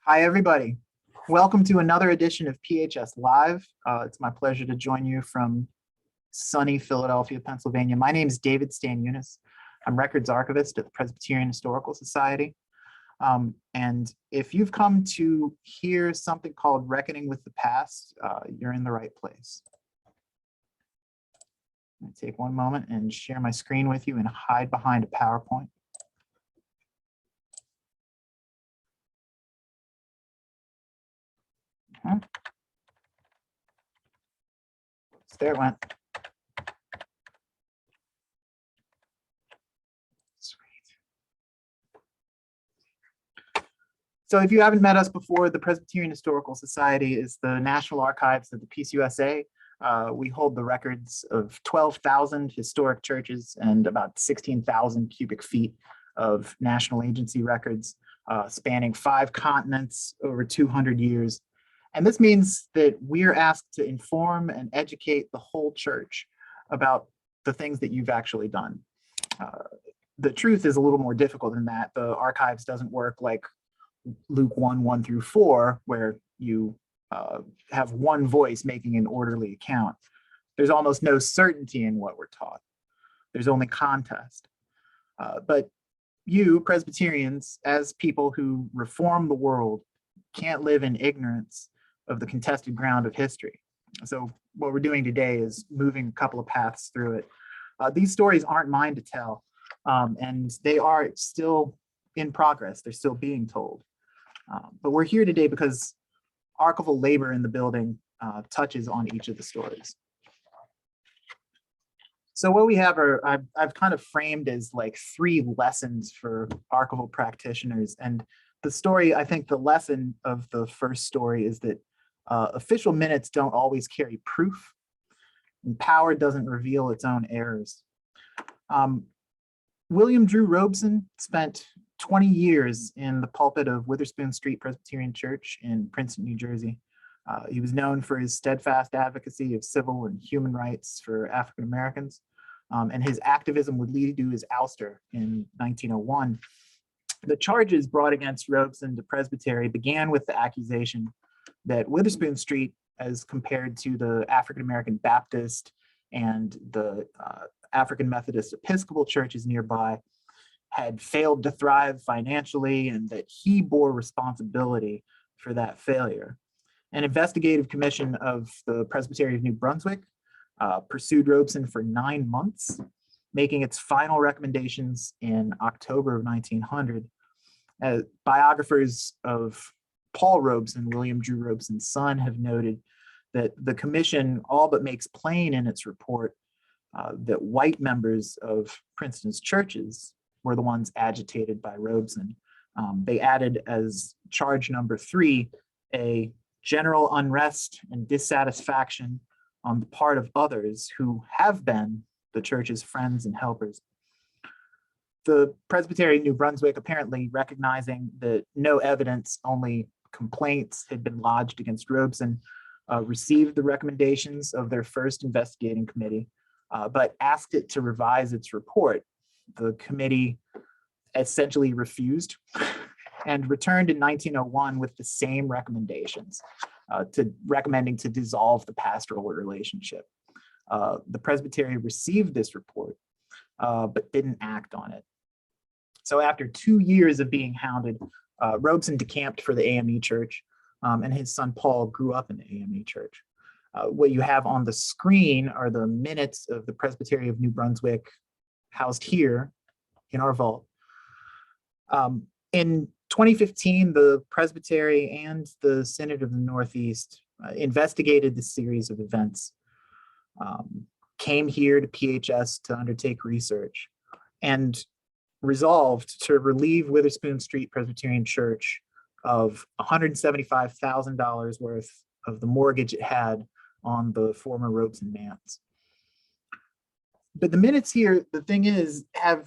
Hi, everybody. Welcome to another edition of PHS Live. It's my pleasure to join you from sunny Philadelphia, Pennsylvania. My name is David Staniunas. I'm Records Archivist at the Presbyterian Historical Society. And if you've come to hear something called Reckoning with the Past, you're in the right place. I'm going to take one moment and share my screen with you and hide behind a PowerPoint. There it went. Sweet. So if you haven't met us before, the Presbyterian Historical Society is the National Archives of the PCUSA. We hold the records of 12,000 historic churches and about 16,000 cubic feet of national agency records spanning 5 continents over 200 years. And this means that we're asked to inform and educate the whole church about the things that you've actually done. The truth is a little more difficult than that. The archives doesn't work like Luke 1 through 4, where you have one voice making an orderly account. There's almost no certainty in what we're taught. There's only contest. But you, Presbyterians, as people who reform the world, can't live in ignorance of the contested ground of history. So what we're doing today is moving a couple of paths through it. These stories aren't mine to tell, and they are still in progress. They're still being told. But we're here today because archival labor in the building touches on each of the stories. So what we have are, I've kind of framed as like 3 lessons for archival practitioners. And the story, I think the lesson of the first story is that official minutes don't always carry proof, and power doesn't reveal its own errors. William Drew Robeson spent 20 years in the pulpit of Witherspoon Street Presbyterian Church in Princeton, New Jersey. He was known for his steadfast advocacy of civil and human rights for African Americans, and his activism would lead to his ouster in 1901. The charges brought against Robeson to Presbytery began with the accusation that Witherspoon Street, as compared to the African American Baptist and the African Methodist Episcopal churches nearby, had failed to thrive financially, and that he bore responsibility for that failure. An investigative commission of the Presbytery of New Brunswick pursued Robeson for 9 months, making its final recommendations in October of 1900. Biographers of Paul Robeson, William Drew Robeson's son, have noted that the commission all but makes plain in its report that white members of Princeton's churches were the ones agitated by Robeson. They added as charge number 3, a general unrest and dissatisfaction on the part of others who have been the church's friends and helpers. The Presbytery of New Brunswick, apparently recognizing that no evidence, only complaints had been lodged against Robeson, received the recommendations of their first investigating committee, but asked it to revise its report. The committee essentially refused and returned in 1901 with the same recommendations, recommending to dissolve the pastoral relationship. The Presbytery received this report, but didn't act on it. So after 2 years of being hounded, Robeson decamped for the AME Church, and his son Paul grew up in the AME Church. What you have on the screen are the minutes of the Presbytery of New Brunswick, housed here in our vault. In 2015, the Presbytery and the Synod of the Northeast investigated the series of events, came here to PHS to undertake research, and resolved to relieve Witherspoon Street Presbyterian Church of $175,000 worth of the mortgage it had on the former Robeson manse. But the minutes here, the thing is, have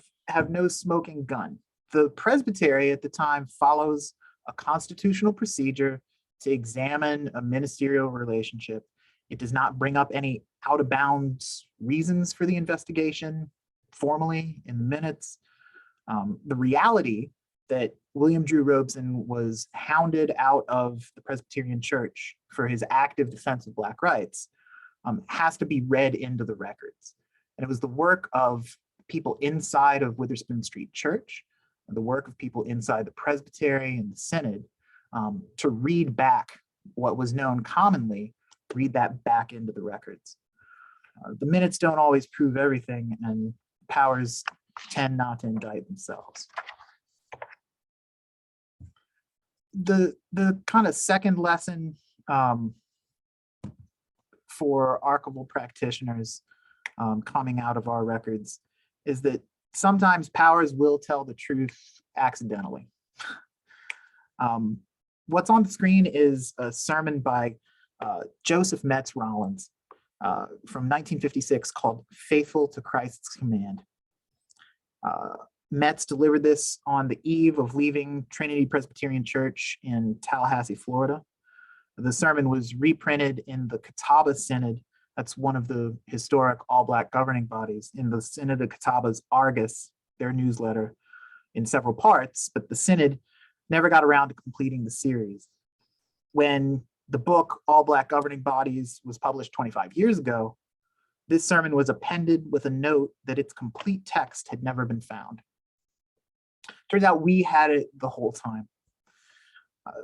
no smoking gun. The Presbytery at the time follows a constitutional procedure to examine a ministerial relationship. It does not bring up any out of bounds reasons for the investigation formally in the minutes. The reality that William Drew Robeson was hounded out of the Presbyterian Church for his active defense of Black rights has to be read into the records. And it was the work of people inside of Witherspoon Street Church, and the work of people inside the Presbytery and the Synod to read back what was known commonly, read that back into the records. The minutes don't always prove everything, and powers tend not to indict themselves. The kind of second lesson for archival practitioners coming out of our records is that sometimes powers will tell the truth accidentally. What's on the screen is a sermon by Joseph Metz Rollins from 1956 called "Faithful to Christ's Command." Metz delivered this on the eve of leaving Trinity Presbyterian Church in Tallahassee, Florida. The sermon was reprinted in the Catawba Synod. That's one of the historic all-Black governing bodies, in the Synod of Catawba's Argus, their newsletter, in several parts, but the Synod never got around to completing the series. When the book All Black Governing Bodies was published 25 years ago, this sermon was appended with a note that its complete text had never been found. Turns out we had it the whole time.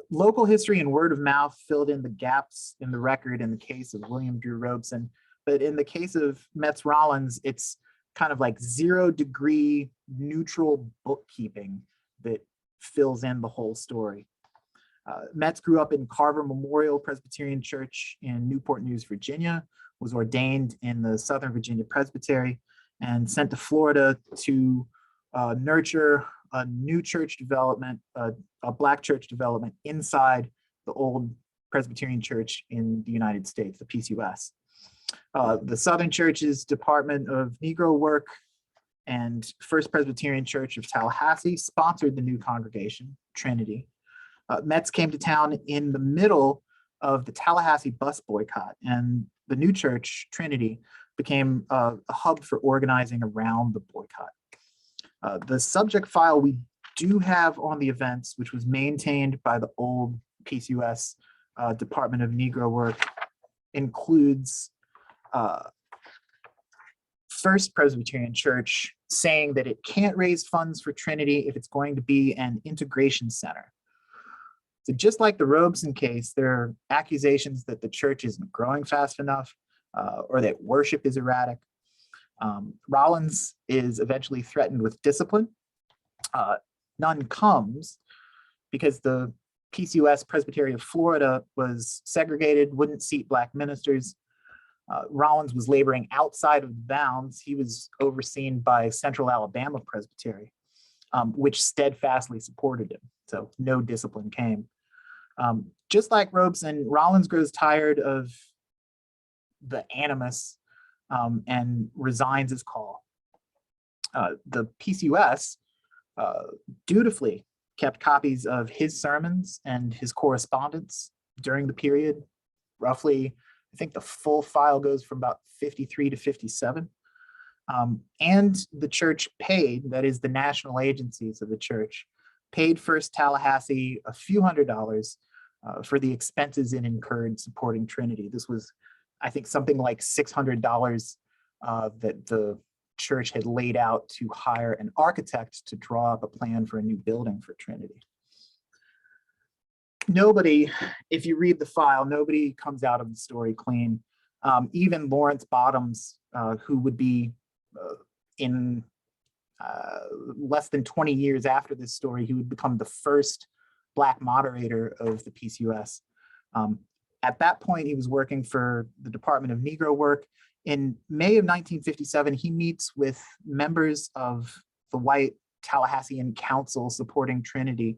Local history and word of mouth filled in the gaps in the record in the case of William Drew Robeson, but in the case of Metz Rollins, it's kind of like 0-degree neutral bookkeeping that fills in the whole story. Metz grew up in Carver Memorial Presbyterian Church in Newport News, Virginia, was ordained in the Southern Virginia Presbytery, and sent to Florida to nurture a new church development, a Black church development inside the old Presbyterian Church in the United States, the PCUS. The Southern Church's Department of Negro Work and First Presbyterian Church of Tallahassee sponsored the new congregation, Trinity. Metz came to town in the middle of the Tallahassee bus boycott, and the new church, Trinity, became a hub for organizing around the boycott. The subject file we do have on the events, which was maintained by the old PCUS Department of Negro Work, includes First Presbyterian Church saying that it can't raise funds for Trinity if it's going to be an integration center. So just like the Robeson case, there are accusations that the church isn't growing fast enough or that worship is erratic. Rollins is eventually threatened with discipline. None comes because the PCUS Presbytery of Florida was segregated, wouldn't seat Black ministers. Rollins was laboring outside of the bounds. He was overseen by Central Alabama Presbytery, which steadfastly supported him. So no discipline came. Just like Robeson, Rollins grows tired of the animus and resigns his call. The PCUS dutifully kept copies of his sermons and his correspondence during the period. Roughly, I think the full file goes from about 53 to 57. And the church paid, that is the national agencies of the church, paid First Tallahassee a few $100s for the expenses it incurred supporting Trinity. This was, I think, something like $600 that the church had laid out to hire an architect to draw up a plan for a new building for Trinity. Nobody, if you read the file, nobody comes out of the story clean. Even Lawrence Bottoms, who would be in less than 20 years after this story, he would become the first Black moderator of the PCUS. At that point, he was working for the Department of Negro Work. In May of 1957, he meets with members of the white Tallahassean Council supporting Trinity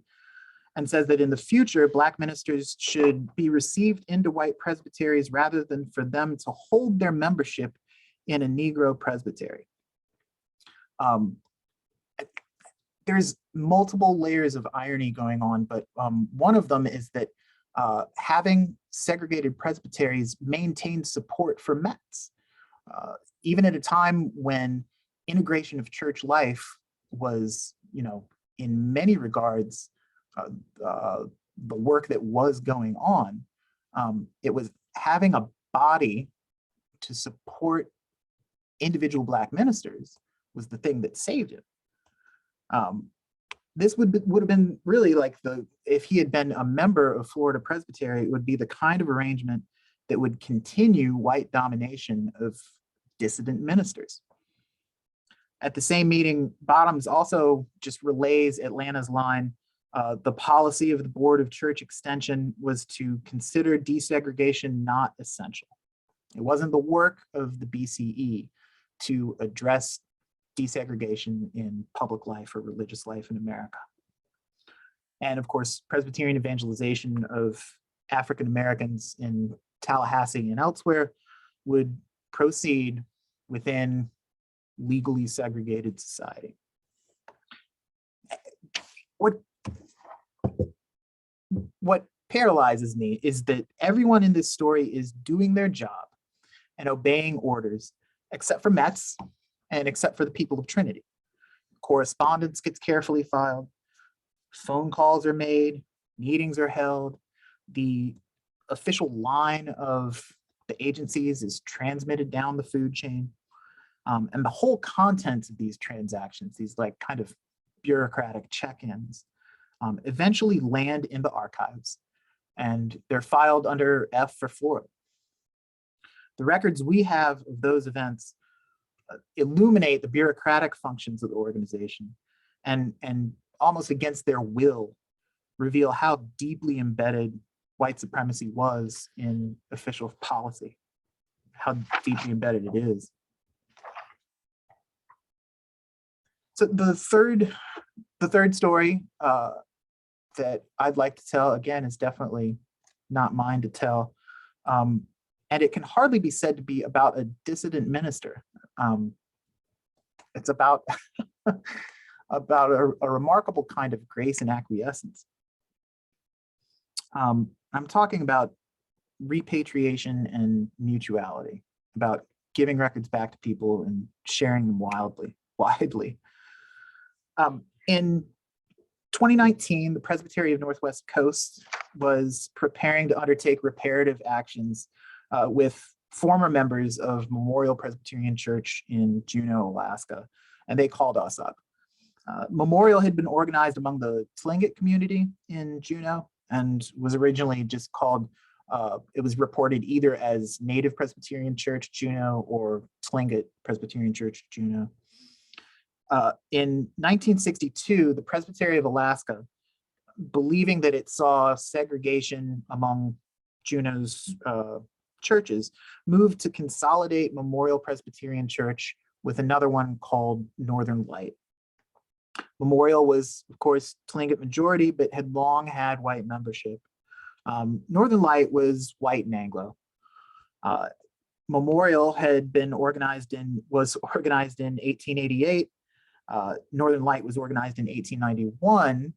and says that in the future, Black ministers should be received into white presbyteries rather than for them to hold their membership in a Negro presbytery. There's multiple layers of irony going on, but one of them is that having segregated presbyteries maintained support for Metz. Even at a time when integration of church life was, in many regards, the work that was going on, it was having a body to support individual Black ministers was the thing that saved it. This would have been really like if he had been a member of Florida Presbytery, it would be the kind of arrangement that would continue white domination of dissident ministers. At the same meeting, Bottoms also just relays Atlanta's line. The policy of the Board of Church Extension was to consider desegregation not essential. It wasn't the work of the BCE to address desegregation in public life or religious life in America. And of course, Presbyterian evangelization of African Americans in Tallahassee and elsewhere would proceed within legally segregated society. What paralyzes me is that everyone in this story is doing their job and obeying orders, except for Metz and except for the people of Trinity. Correspondence gets carefully filed, phone calls are made, meetings are held, the official line of the agencies is transmitted down the food chain. And the whole contents of these transactions, these like kind of bureaucratic check-ins, eventually land in the archives, and they're filed under F for Florida. The records we have of those events illuminate the bureaucratic functions of the organization, and almost against their will, reveal how deeply embedded white supremacy was in official policy, how deeply embedded it is. So the third story that I'd like to tell, again, is definitely not mine to tell. And it can hardly be said to be about a dissident minister. It's about, about a remarkable kind of grace and acquiescence. I'm talking about repatriation and mutuality, about giving records back to people and sharing them widely. In 2019, the Presbytery of Northwest Coast was preparing to undertake reparative actions with former members of Memorial Presbyterian Church in Juneau, Alaska, and they called us up. Memorial had been organized among the Tlingit community in Juneau and was originally just called, it was reported either as Native Presbyterian Church Juneau or Tlingit Presbyterian Church Juneau. In 1962, the Presbytery of Alaska, believing that it saw segregation among Juneau's churches, moved to consolidate Memorial Presbyterian Church with another one called Northern Light. Memorial was, of course, Tlingit majority, but had long had white membership. Northern Light was white and Anglo. Memorial had been was organized in 1888. Northern Light was organized in 1891,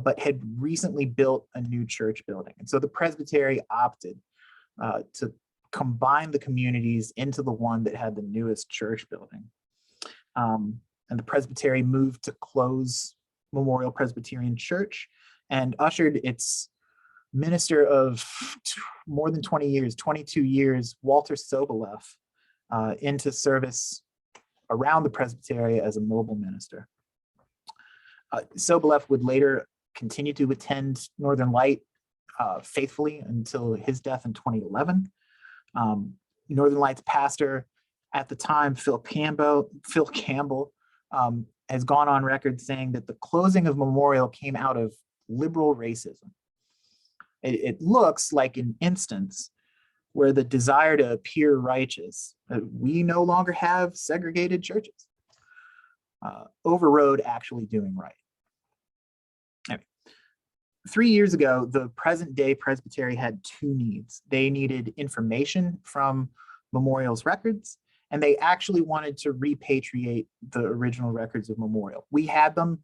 but had recently built a new church building. And so the Presbytery opted to combine the communities into the one that had the newest church building. And the Presbytery moved to close Memorial Presbyterian Church and ushered its minister of more than 20 years, 22 years, Walter Soboleff, into service around the Presbytery as a mobile minister. Soboleff would later continue to attend Northern Light faithfully until his death in 2011. Northern Light's pastor at the time, Phil Campbell, has gone on record saying that the closing of Memorial came out of liberal racism. It looks like an instance where the desire to appear righteous, we no longer have segregated churches, overrode actually doing right. Anyway, 3 years ago, the present day Presbytery had two needs. They needed information from Memorial's records, and they actually wanted to repatriate the original records of Memorial. We had them.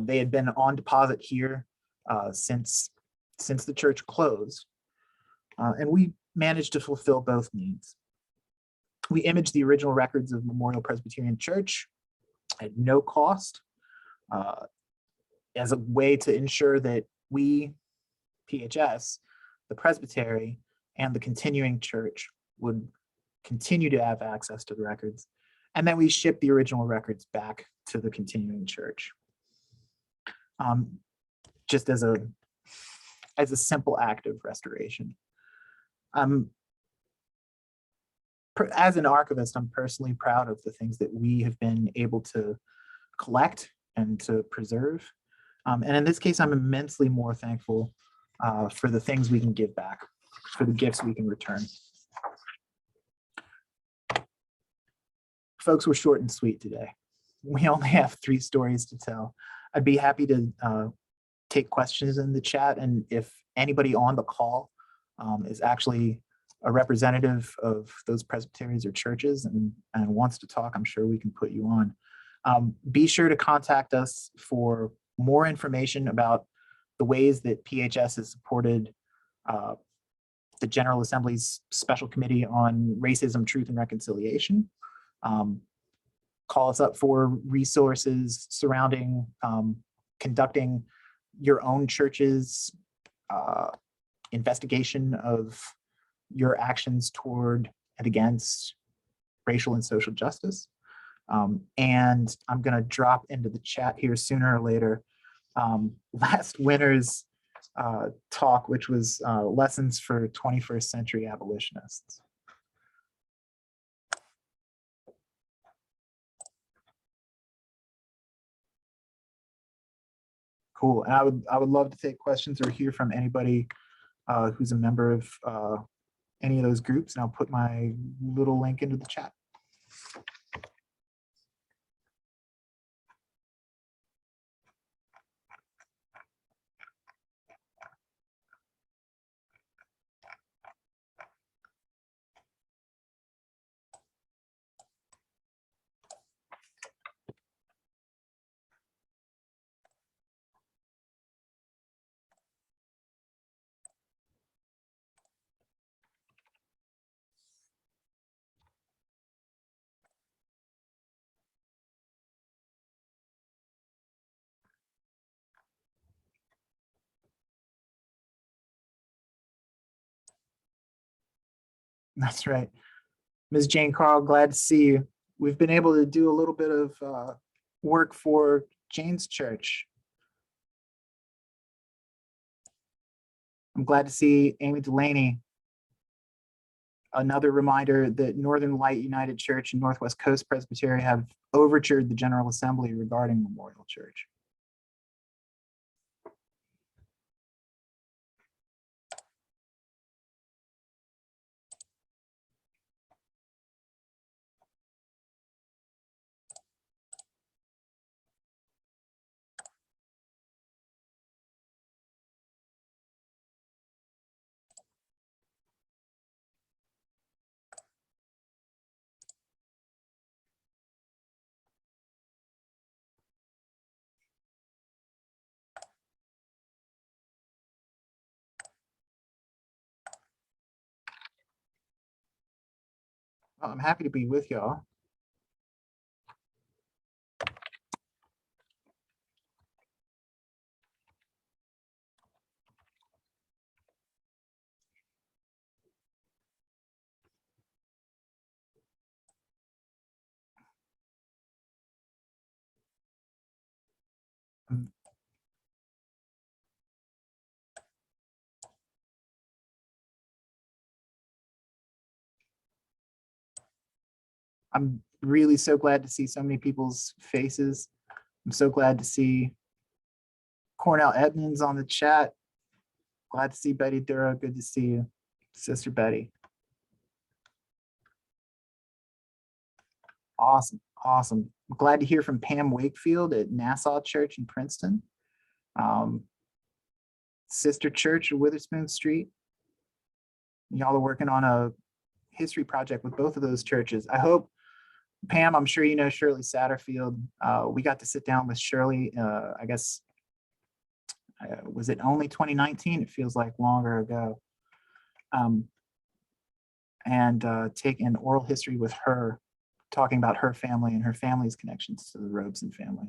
They had been on deposit here since the church closed, and we managed to fulfill both needs. We imaged the original records of Memorial Presbyterian Church at no cost. as a way to ensure that we, PHS, the presbytery, and the continuing church would continue to have access to the records, and then we ship the original records back to the continuing church. Just as a simple act of restoration. As an archivist, I'm personally proud of the things that we have been able to collect and to preserve. And in this case, I'm immensely more thankful for the things we can give back, for the gifts we can return. Folks, we're short and sweet today. We only have 3 stories to tell. I'd be happy to take questions in the chat, and if anybody on the call is actually a representative of those presbyteries or churches and wants to talk, I'm sure we can put you on. Be sure to contact us for more information about the ways that PHS has supported the General Assembly's Special Committee on Racism, Truth, and Reconciliation. Call us up for resources surrounding conducting your own church's investigation of your actions toward and against racial and social justice. And I'm going to drop into the chat here sooner or later last winter's talk, which was Lessons for 21st Century Abolitionists. Cool. And I would love to take questions or hear from anybody who's a member of any of those groups, and I'll put my little link into the chat. That's right. Ms. Jane Carl, glad to see you. We've been able to do a little bit of work for Jane's church. I'm glad to see Amy Delaney. Another reminder that Northern Light United Church and Northwest Coast Presbytery have overtured the General Assembly regarding Memorial Church. Well, I'm happy to be with y'all. I'm really so glad to see so many people's faces. I'm so glad to see Cornell Edmonds on the chat. Glad to see Betty Dura. Good to see you, Sister Betty. Awesome, awesome. I'm glad to hear from Pam Wakefield at Nassau Church in Princeton. Sister Church at Witherspoon Street. Y'all are working on a history project with both of those churches. I hope, Pam, I'm sure you know Shirley Satterfield. We got to sit down with Shirley, I guess, was it only 2019? It feels like longer ago. And take an oral history with her, talking about her family and her family's connections to the Robeson family.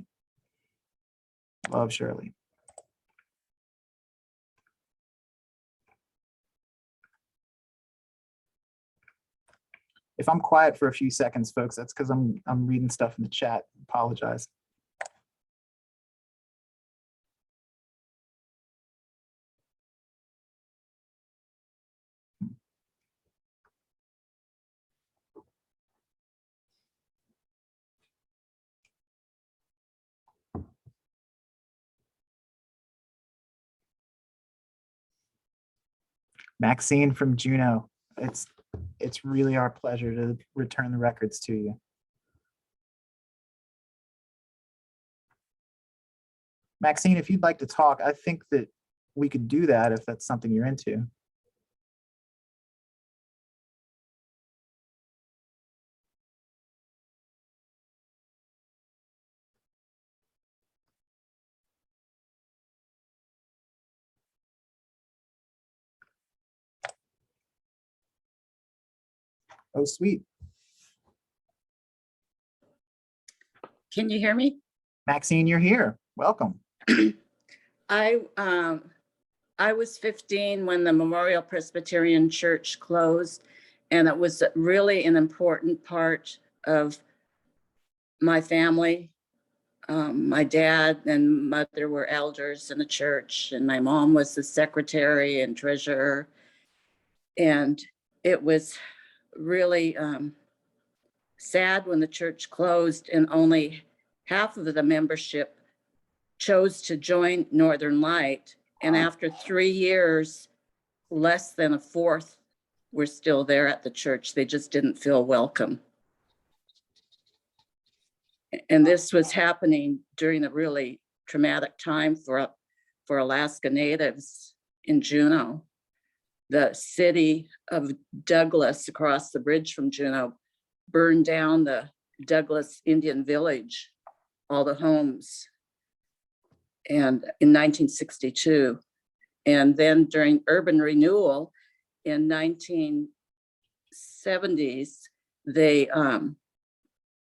Love, Shirley. If I'm quiet for a few seconds, folks, that's because I'm reading stuff in the chat. Apologize. Maxine from Juneau. It's really our pleasure to return the records to you. Maxine, if you'd like to talk, I think that we could do that if that's something you're into. Oh, sweet. Can you hear me? Maxine, you're here. Welcome. I was 15 when the Memorial Presbyterian Church closed, and it was really an important part of my family. My dad and mother were elders in the church, and my mom was the secretary and treasurer. And it was really sad when the church closed and only half of the membership chose to join Northern Light. And after 3 years, less than a fourth were still there at the church. They just didn't feel welcome. And this was happening during a really traumatic time for Alaska Natives in Juneau. The city of Douglas, across the bridge from Juneau, burned down the Douglas Indian Village, all the homes, and in 1962. And then during urban renewal in 1970s, they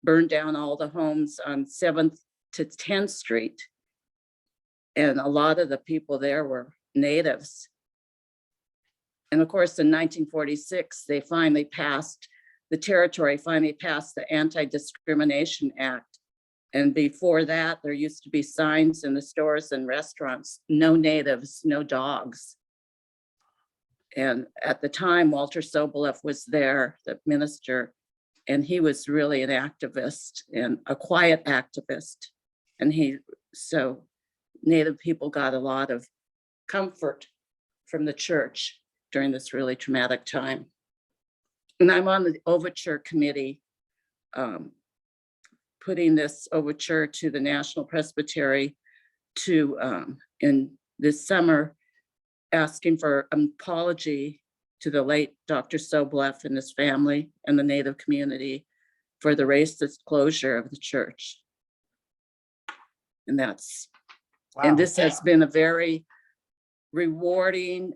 burned down all the homes on 7th to 10th Street. And a lot of the people there were natives. And of course, in 1946, the territory finally passed the Anti-Discrimination Act. And before that, there used to be signs in the stores and restaurants, no natives, no dogs. And at the time, Walter Soboleff was there, the minister, and he was really an activist and a quiet activist. And so Native people got a lot of comfort from the church during this really traumatic time. And I'm on the overture committee, putting this overture to the National Presbytery to, in this summer, asking for an apology to the late Dr. Soboleff and his family and the Native community for the racist closure of the church. And that's, wow. And this has been a very rewarding,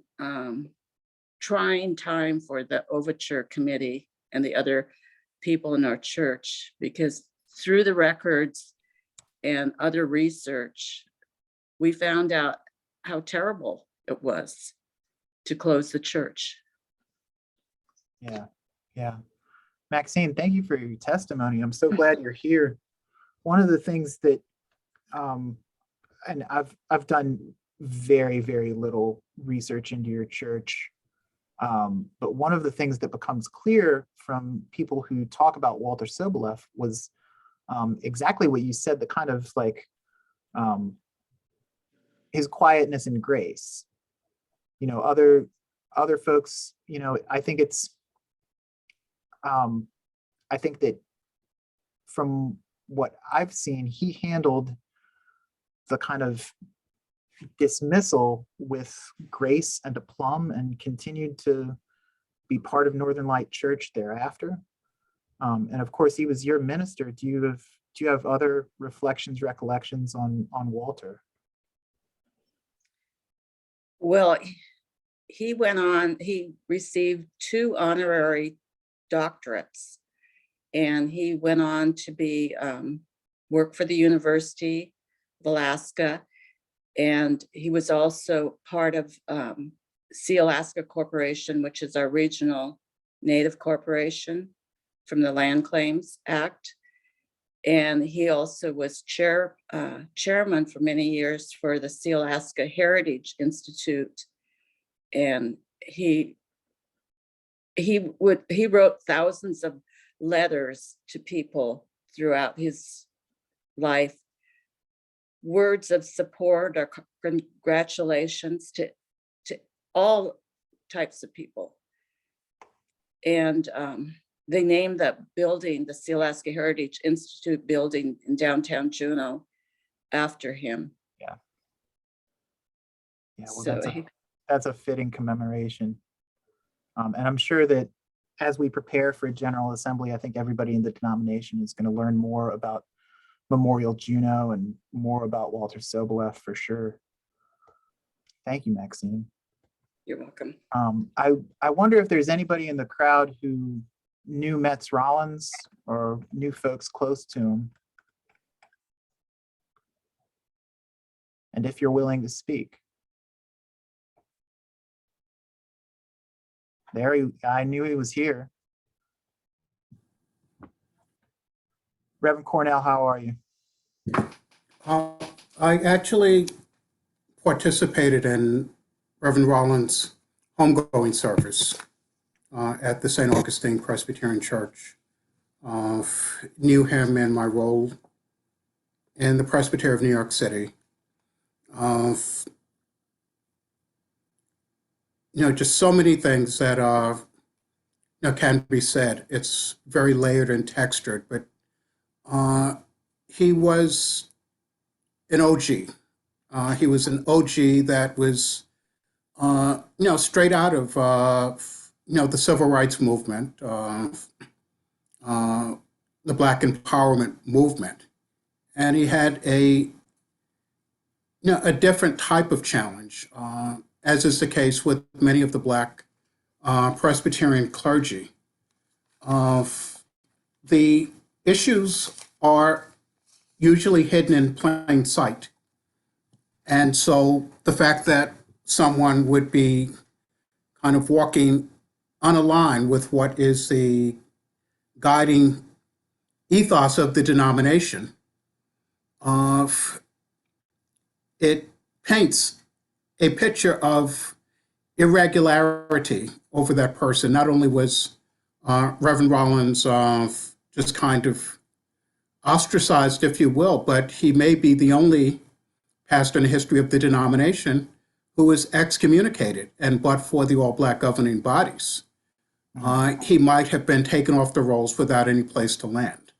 trying time for the overture committee and the other people in our church, because through the records and other research, we found out how terrible it was to close the church. Yeah. Maxine, thank you for your testimony. I'm so glad you're here. One of the things that, and I've done very, very little research into your church, but one of the things that becomes clear from people who talk about Walter Soboleff was exactly what you said, the kind of like his quietness and grace. You know, other folks, you know, I think that from what I've seen, he handled the kind of dismissal with grace and aplomb and continued to be part of Northern Light Church thereafter. And of course, he was your minister. Do you have other reflections, recollections on Walter? Well, he went on, he received 2 honorary doctorates, and he went on to be work for the University of Alaska. And he was also part of Sea Alaska Corporation, which is our regional Native corporation from the Land Claims Act. And he also was chairman for many years for the Sea Alaska Heritage Institute. And he wrote thousands of letters to people throughout his life, words of support or congratulations to all types of people. And they named that building, the Sea Alaska Heritage Institute building in downtown Juneau, after him. Yeah. Yeah, well, So that's a fitting commemoration. And I'm sure that as we prepare for General Assembly, I think everybody in the denomination is going to learn more about Memorial Juneau and more about Walter Soboleff for sure. Thank you, Maxine. You're welcome. I wonder if there's anybody in the crowd who knew Metz Rollins or knew folks close to him. And if you're willing to speak. I knew he was here. Reverend Cornell, how are you? I actually participated in Reverend Rollins' homegoing service at the St. Augustine Presbyterian Church. Knew him in my role in the Presbytery of New York City. Just so many things that can be said. It's very layered and textured, but he was an OG. He was an OG that was, straight out of, the civil rights movement, the Black empowerment movement. And he had a different type of challenge, as is the case with many of the Black Presbyterian clergy. The issues are usually hidden in plain sight. And so the fact that someone would be kind of walking unaligned with what is the guiding ethos of the denomination, it paints a picture of irregularity over that person. Not only was Reverend Rollins just kind of ostracized, if you will, but he may be the only pastor in the history of the denomination who was excommunicated, and but for the all-Black governing bodies, he might have been taken off the rolls without any place to land.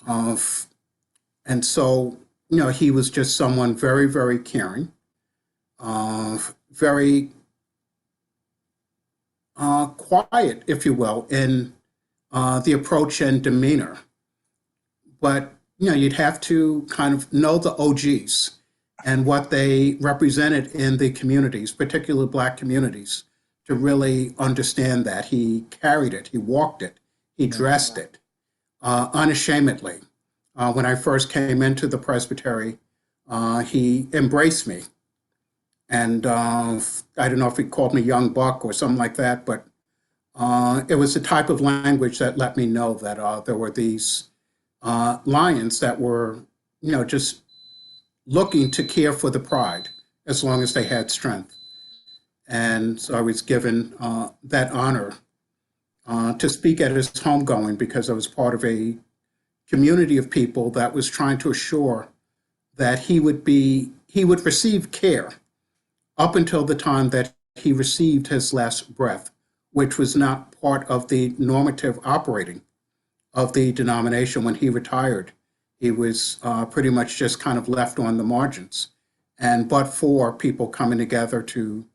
And so, he was just someone very, very caring, very quiet, if you will, in the approach and demeanor. But, you'd have to kind of know the OGs and what they represented in the communities, particularly Black communities, to really understand that. He carried it, he walked it, he dressed it unashamedly. When I first came into the presbytery, he embraced me. And I don't know if he called me young buck or something like that, but it was the type of language that let me know that there were these lions that were, just looking to care for the pride as long as they had strength. And so I was given that honor to speak at his homegoing because I was part of a community of people that was trying to assure that he would receive care up until the time that he received his last breath, which was not part of the normative operating of the denomination. When he retired, he was pretty much just kind of left on the margins. And but for people coming together to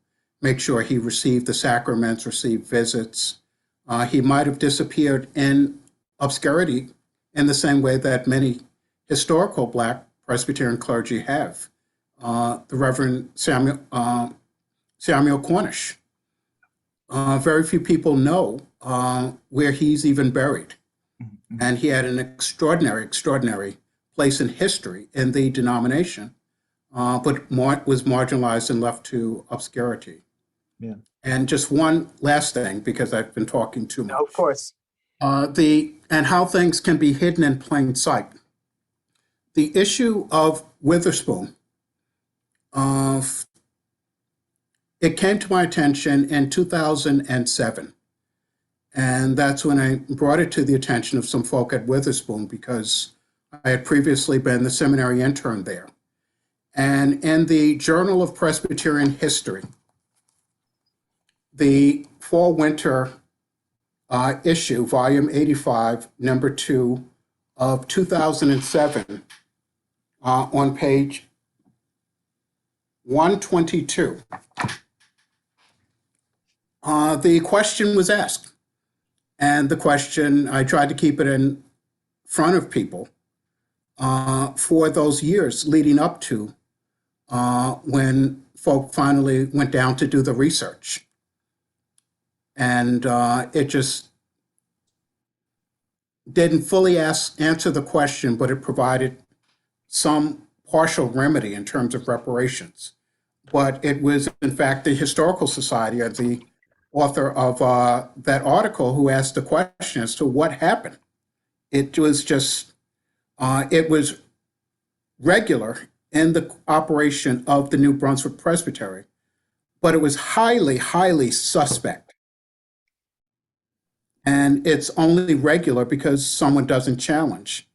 make sure he received the sacraments, received visits, he might have disappeared in obscurity in the same way that many historical Black Presbyterian clergy have. The Reverend Samuel Cornish. Very few people know where he's even buried. And he had an extraordinary place in history in the denomination, but was marginalized and left to obscurity. Yeah. And just one last thing, because I've been talking too much. Of course. And how things can be hidden in plain sight. The issue of Witherspoon, it came to my attention in 2007. And that's when I brought it to the attention of some folk at Witherspoon, because I had previously been the seminary intern there. And in the Journal of Presbyterian History, the fall-winter issue, volume 85, number 2 of 2007, on page 122, the question was asked. And the question, I tried to keep it in front of people for those years leading up to when folk finally went down to do the research. And it just didn't fully answer the question, but it provided some partial remedy in terms of reparations. But it was, in fact, the Historical Society, or the author of that article, who asked the question as to what happened. It was just, it was regular in the operation of the New Brunswick Presbytery, but it was highly, highly suspect. And it's only regular because someone doesn't challenge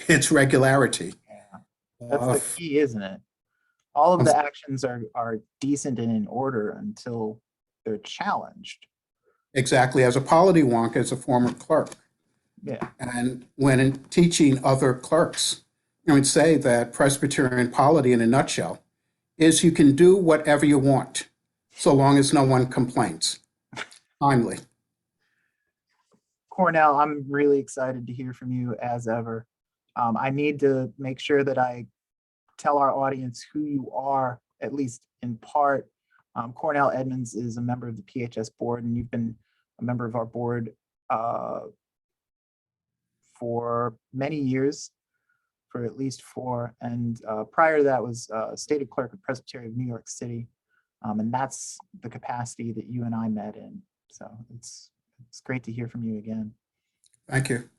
its regularity. Yeah. That's the key, isn't it? All of the actions are decent and in order until they're challenged. Exactly. As a polity wonk, as a former clerk. Yeah. And when in teaching other clerks, I would say that Presbyterian polity in a nutshell is you can do whatever you want, so long as no one complains. Timely. Cornell, I'm really excited to hear from you as ever. I need to make sure that I tell our audience who you are, at least in part. Cornell Edmonds is a member of the PHS board, and you've been a member of our board for many years, for at least 4. And prior to that was stated clerk of Presbytery of New York City. And that's the capacity that you and I met in. So it's great to hear from you again. Thank you.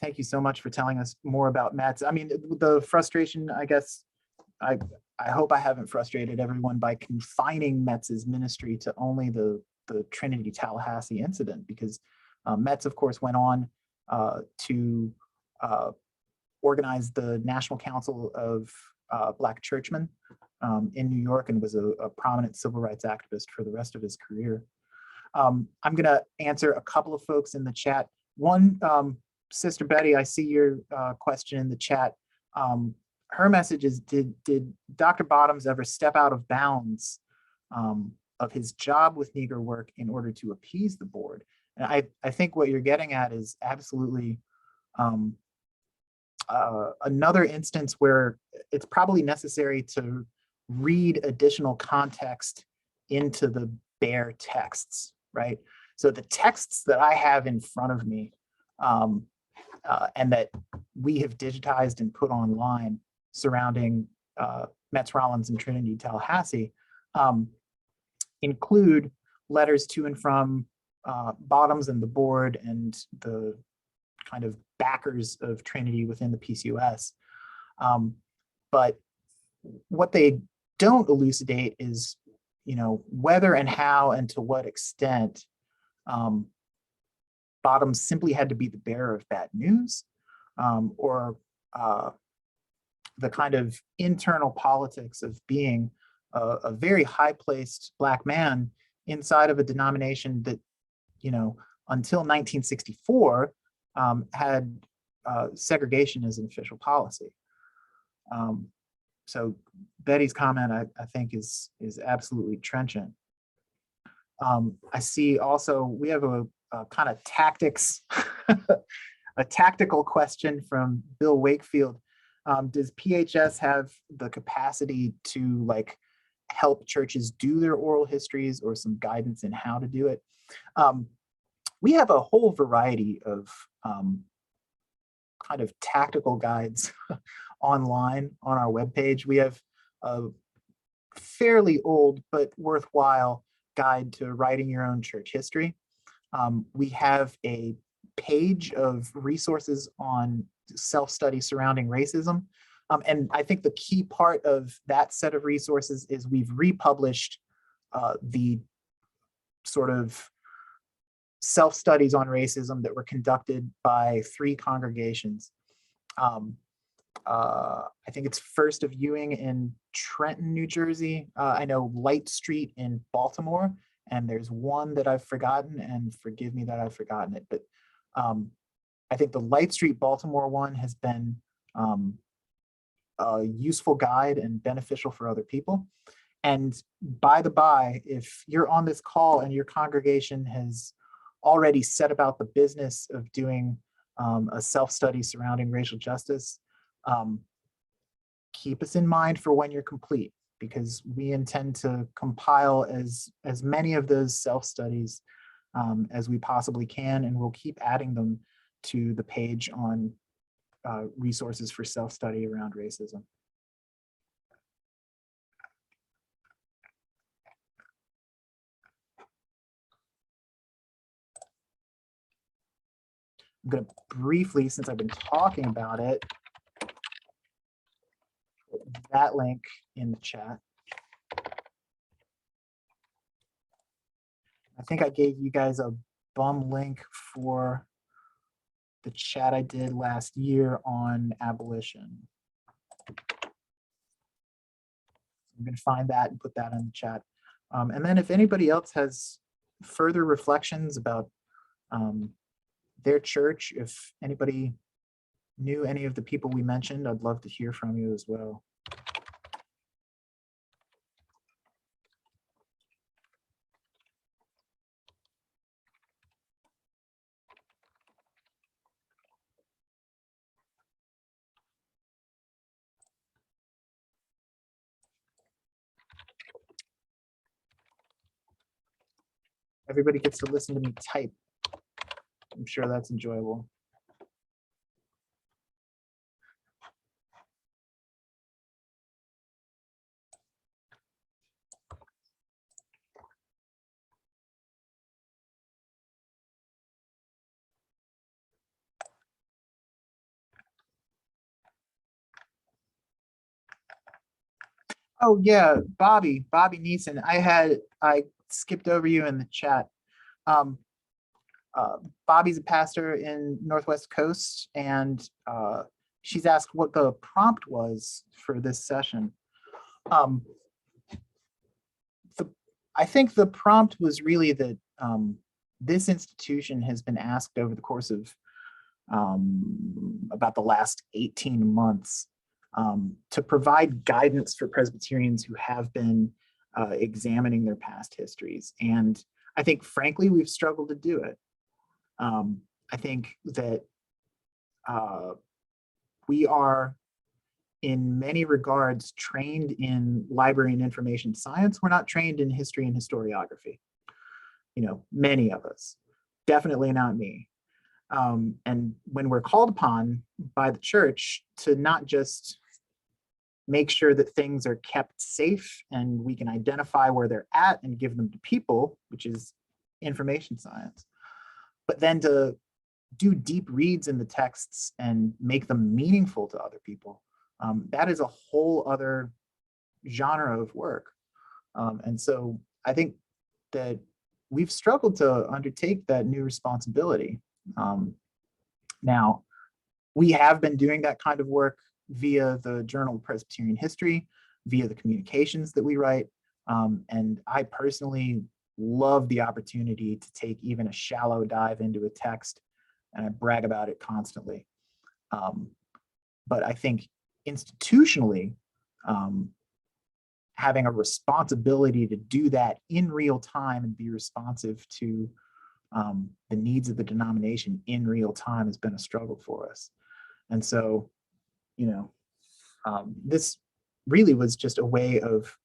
Thank you so much for telling us more about Metz. I mean, the frustration, I guess, I hope I haven't frustrated everyone by confining Metz's ministry to only the Trinity Tallahassee incident, because Metz, of course, went on to organize the National Council of Black Churchmen in New York, and was a prominent civil rights activist for the rest of his career. I'm going to answer a couple of folks in the chat. One, Sister Betty, I see your question in the chat. Her message is, did Dr. Bottoms ever step out of bounds of his job with Negro work in order to appease the board? And I think what you're getting at is absolutely another instance where it's probably necessary to read additional context into the bare texts, right? So the texts that I have in front of me and that we have digitized and put online surrounding Metz Rollins and Trinity Tallahassee include letters to and from Bottoms and the board and the kind of backers of Trinity within the PCOS. But what they don't elucidate is, whether and how and to what extent Bottoms simply had to be the bearer of bad news, or the kind of internal politics of being a very high-placed Black man inside of a denomination that, until 1964, had segregation as an official policy. So Betty's comment, I think, is absolutely trenchant. I see also we have a kind of tactics, a tactical question from Bill Wakefield. Does PHS have the capacity to help churches do their oral histories, or some guidance in how to do it? We have a whole variety of kind of tactical guides online on our webpage. We have a fairly old but worthwhile guide to writing your own church history. We have a page of resources on self-study surrounding racism. And I think the key part of that set of resources is we've republished the sort of self-studies on racism that were conducted by 3 congregations. I think it's First of Ewing in Trenton, New Jersey. I know Light Street in Baltimore, and there's one that I've forgotten, and forgive me that I've forgotten it, but I think the Light Street Baltimore one has been a useful guide and beneficial for other people. And by the by, if you're on this call and your congregation has already set about the business of doing a self-study surrounding racial justice, keep us in mind for when you're complete, because we intend to compile as many of those self-studies as we possibly can, and we'll keep adding them to the page on resources for self-study around racism. I'm going to briefly, since I've been talking about it, put that link in the chat. I think I gave you guys a bum link for the chat I did last year on abolition. I'm going to find that and put that in the chat. And then if anybody else has further reflections about their church, if anybody knew any of the people we mentioned, I'd love to hear from you as well. Everybody gets to listen to me type. I'm sure that's enjoyable. Oh yeah, Bobby Neeson. I skipped over you in the chat. Bobby's a pastor in Northwest Coast, and she's asked what the prompt was for this session. I think the prompt was really that this institution has been asked over the course of about the last 18 months to provide guidance for Presbyterians who have been examining their past histories. And I think, frankly, we've struggled to do it. I think that we are, in many regards, trained in library and information science. We're not trained in history and historiography. You know, many of us, definitely not me. And when we're called upon by the church to not just make sure that things are kept safe and we can identify where they're at and give them to people, which is information science, but then to do deep reads in the texts and make them meaningful to other people, that is a whole other genre of work. And so I think that we've struggled to undertake that new responsibility. Now, we have been doing that kind of work via the Journal of Presbyterian History, via the communications that we write. And I personally love the opportunity to take even a shallow dive into a text, and I brag about it constantly. But I think institutionally, having a responsibility to do that in real time and be responsive to the needs of the denomination in real time has been a struggle for us. And so, you know, this really was just a way of,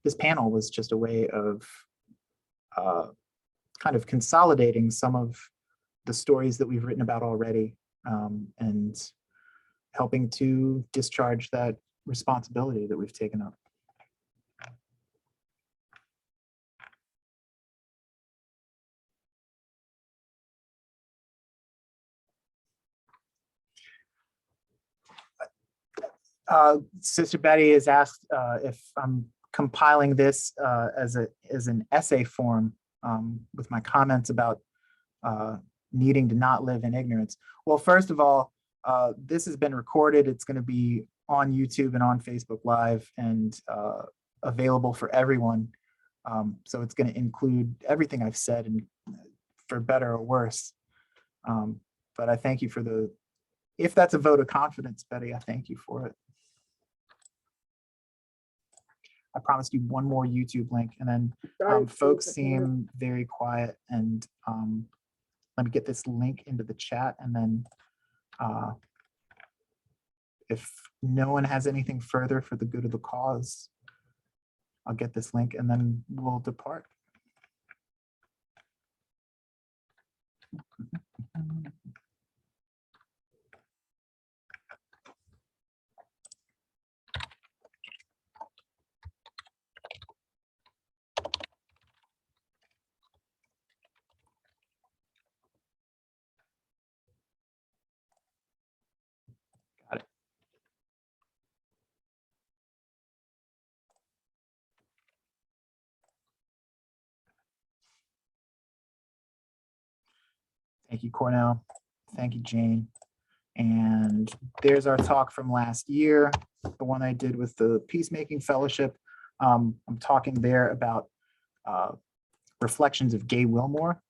this panel was just a way of kind of consolidating some of the stories that we've written about already, and helping to discharge that responsibility that we've taken up. Sister Betty has asked if I'm compiling this as an essay form with my comments about needing to not live in ignorance. Well, first of all, this has been recorded. It's going to be on YouTube and on Facebook Live and available for everyone. So it's going to include everything I've said, and for better or worse. But I thank you for if that's a vote of confidence, Betty, I thank you for it. I promised you one more YouTube link, and then folks seem very quiet, and let me get this link into the chat, and then if no one has anything further for the good of the cause, I'll get this link and then we'll depart. Got it. Thank you, Cornell. Thank you, Jane. And there's our talk from last year, the one I did with the Peacemaking Fellowship. I'm talking there about reflections of Gay Wilmore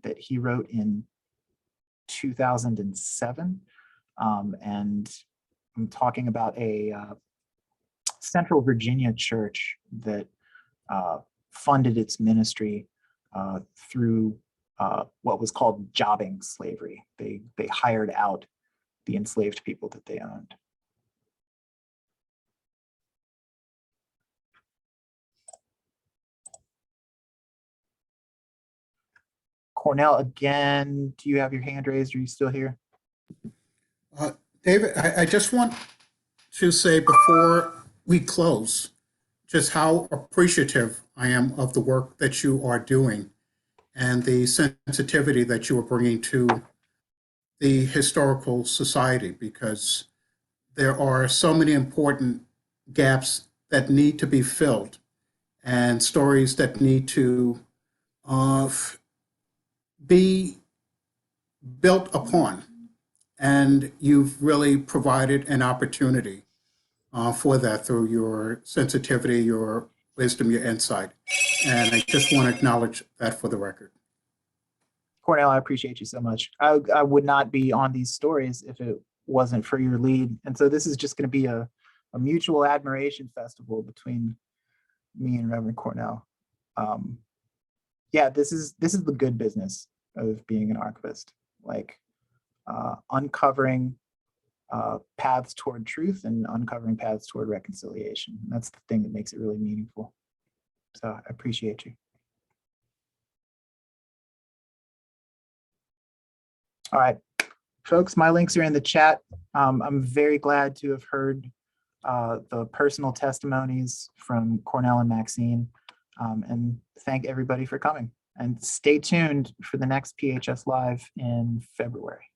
that he wrote in 2007. And I'm talking about a Central Virginia church that funded its ministry through what was called jobbing slavery. They hired out the enslaved people that they owned. Cornell, again, do you have your hand raised? Are you still here? David, I just want to say before we close, just how appreciative I am of the work that you are doing and the sensitivity that you are bringing to the Historical Society, because there are so many important gaps that need to be filled and stories that need to be built upon. And you've really provided an opportunity for that through your sensitivity, your wisdom, your insight. And I just want to acknowledge that for the record. Cornell, I appreciate you so much. I would not be on these stories if it wasn't for your lead. And so this is just going to be a mutual admiration festival between me and Reverend Cornell. Yeah, this is the good business of being an archivist, like uncovering paths toward truth and uncovering paths toward reconciliation. That's the thing that makes it really meaningful. So I appreciate you. All right, folks, my links are in the chat. I'm very glad to have heard the personal testimonies from Cornell and Maxine, and thank everybody for coming. And stay tuned for the next PHS Live in February.